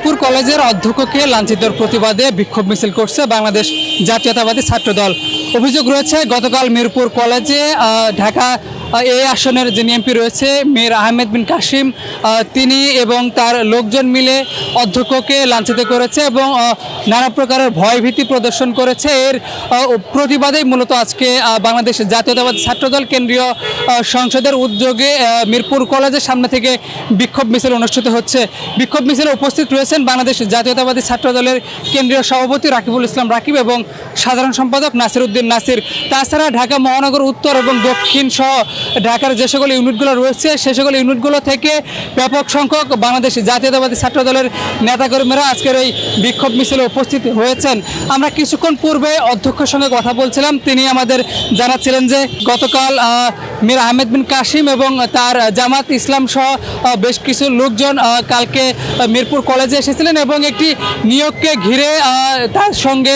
মিরপুর কলেজের অধ্যক্ষকে লাঞ্ছিতর প্রতিবাদে বিক্ষোভ মিছিল করছে বাংলাদেশ জাতীয়তাবাদী ছাত্রদল। অভিযোগ রয়েছে গতকাল মিরপুর কলেজে ঢাকা এই আসনের যিনি এমপি রয়েছে মীর আহমেদ বিন কাসিম, তিনি এবং তার লোকজন মিলে অধ্যক্ষকে লাঞ্ছিত করেছে এবং নানা প্রকারের ভয়ভীতি প্রদর্শন করেছে। এর প্রতিবাদেই মূলত আজকে বাংলাদেশ জাতীয়তাবাদী ছাত্রদল কেন্দ্রীয় সংসদের উদ্যোগে মিরপুর কলেজের সামনে থেকে বিক্ষোভ মিছিল অনুষ্ঠিত হচ্ছে। বিক্ষোভ মিছিলে উপস্থিত রয়েছেন বাংলাদেশ জাতীয়তাবাদী ছাত্রদলের কেন্দ্রীয় সভাপতি রাকিবুল ইসলাম রাকিব এবং সাধারণ সম্পাদক নাসির উদ্দিন নাসির। তাছাড়া ঢাকা মহানগর উত্তর এবং দক্ষিণ সহ ঢাকার যে সকল ইউনিটগুলো রয়েছে সে সকল ইউনিটগুলো থেকে ব্যাপক সংখ্যক বাংলাদেশ জাতীয়তাবাদী ছাত্রদলের নেতাকর্মীরা আজকের এই বিক্ষোভ মিছিলে উপস্থিত হয়েছেন। আমরা কিছুক্ষণ পূর্বে অধ্যক্ষের সঙ্গে কথা বলছিলাম, তিনি আমাদের জানাচ্ছিলেন যে গতকাল মীর আহমেদ বিন কাসিম এবং তার জামাত ইসলাম সহ বেশ কিছু লোকজন কালকে মিরপুর কলেজে এসেছিলেন এবং একটি নিয়োগকে ঘিরে তার সঙ্গে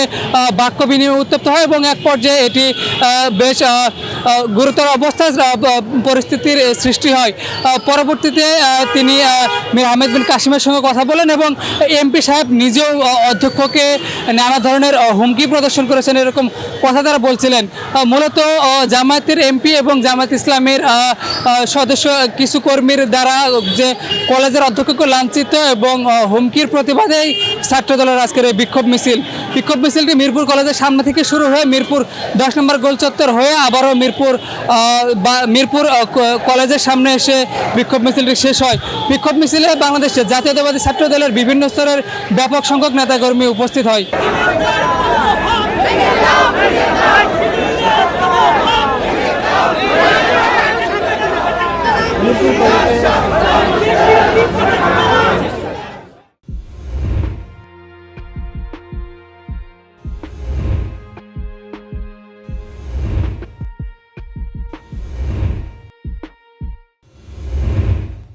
বাক্য বিনিময় উত্তপ্ত হয় এবং এক পর্যায়ে এটি বেশ গুরুতর অবস্থায় পরিস্থিতির সৃষ্টি হয়। পরবর্তীতে তিনি মীর আহমেদ বিন কাসিমের সঙ্গে কথা বলেন এবং এমপি সাহেব নিজেও অধ্যক্ষকে নানা ধরনের হুমকি প্রদর্শন করেছেন, এরকম কথা তারা বলছিলেন। মূলত জামায়াতের এমপি এবং জামায়াত ইসলামের সদস্য কিছু কর্মীর দ্বারা যে কলেজের অধ্যক্ষকে লাঞ্ছিত এবং হুমকির প্রতিবাদেই ছাত্রদলের আজকের এই বিক্ষোভ মিছিলটি মিরপুর কলেজের সামনে থেকে শুরু হয়ে মিরপুর 10 নম্বর গোল চত্বর হয়ে আবারও মিরপুর কলেজের সামনে এসে বিক্ষোভ মিছিলটি শেষ হয়। বিক্ষোভ মিছিলে বাংলাদেশ জাতীয়তাবাদী ছাত্রদলের বিভিন্ন স্তরের ব্যাপক সংখ্যক নেতাকর্মী উপস্থিত হয়। মিরপুর কলেজে